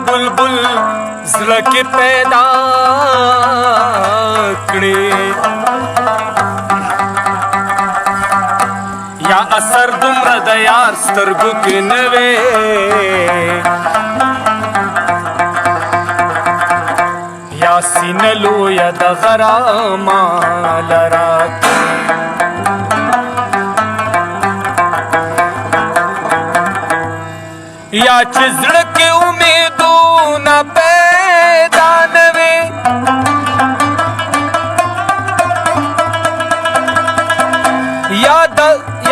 बुलबुल زړه کې پیدا کړې یا اثر دومره د یار سترګو کې نه وې یا سینه لویه د غرامه لره یا چې زړه کې امیدونه پیدا نه وې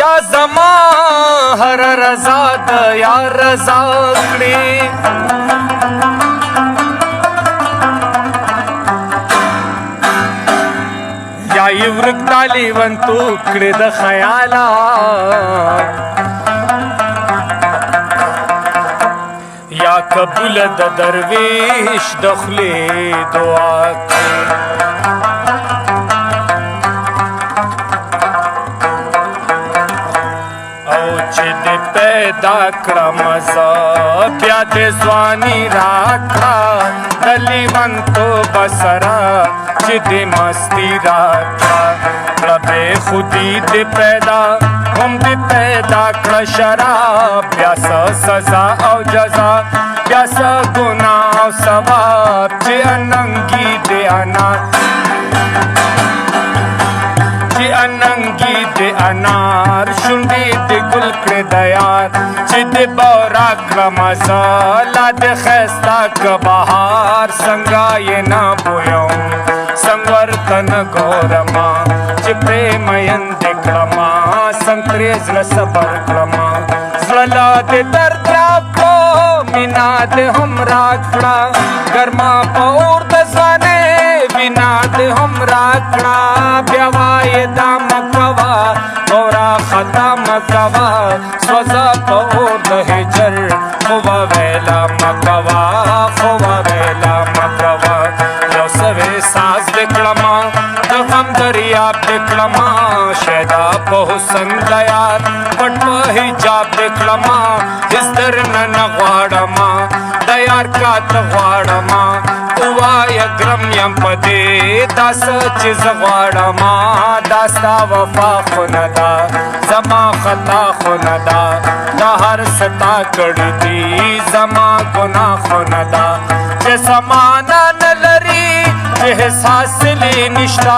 یا زما هر رضا د یار رضا کړې یا یې ورک دا لیونتوب کړې د خیاله یا قبول د درویش د خولې دعا کړې او چې دې پیدا کړم زه بیا دې ځواني راکړه د لیونتوب سره چې دې مستی راکړه کړه بې خودي دې پیدا هم دې پیدا کړه شراب بیا څه سزا او جزا بیا څه ګناه او ثواب چې اننګي دې انار شونډې دې ګل کړې د یار چې دې بورا کړم زه لا دې ښایسته که بهار څنګه یې نه بویم څنګ ورته نه ګورمه چې پرې مین دې کړمه څنګ پرې زړه صبر کړمه زړه لا دې درد راکړو مینا دې هم راکړه ګرما په اور د ځوانۍ وینا دې هم راکړه بیا وایې دا مه کوه نوره خطا مه کوه سوځه په اور د هجر خو وویله مه کوه یو سوې ساز دې کړمه د غم دریاب دې کړمه شیدا په حسن د یار پټ په حجاب دې کړمه هېڅ درنه نه غواړمه د یار کاته غواړمه ووایه ګرم یم په دې دا څه چې زه غواړمه دا ستا وفا خو نه ده زما خطا خو نه ده دا هر څه تا کړي دي زما ګناه خو نه ده چې زمانه نه لري چې احساس لې نشته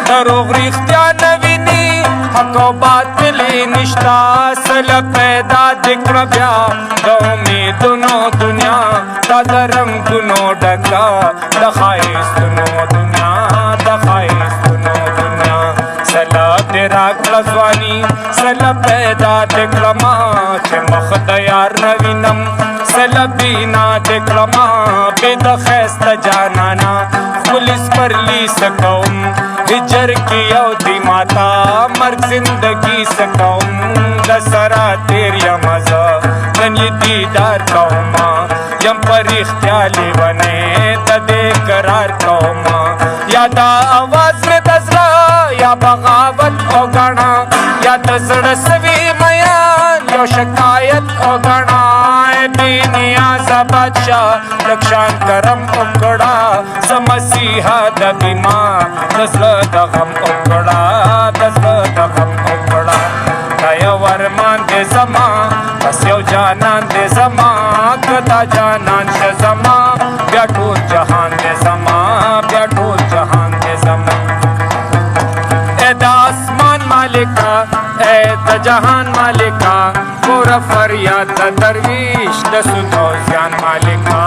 دروغ رښتیا نه ویني حق او باطل نشته سله پیدا دې کړه بیا د امیدونو دنیا دا د رنګونو ډکه د ښایستونو دنیا سله دې راکړه ځواني سله پیدا دې کړمه چې مخ د یار نه وینم سله بینا دې کړمه بې د ښایسته جانانه پولیس پرلی سکوم هجر کې یو دی ماتا مرګ زندگی سکوم د سره تیر یم زه نن یې دیدار کومه یم په رښتیا لیونی د دې قرار کومه یا دا اواز مې د زړه یا بغاوت او ګڼه یا د زړه سوي میان یو شکایت او ګڼه بې نیازه بادشاه لږ شان کرم وکړه زه مسیحا د بیما د زړه د غم وکړه دا یو ارمان دې زما بس یو جانان دې زما که دا جانان شه زما بیا ټول جهان دې زما ای د آسمان مالکه ای د جهان مالکه ګوره فریاد د درویش د سود او زیان مالکه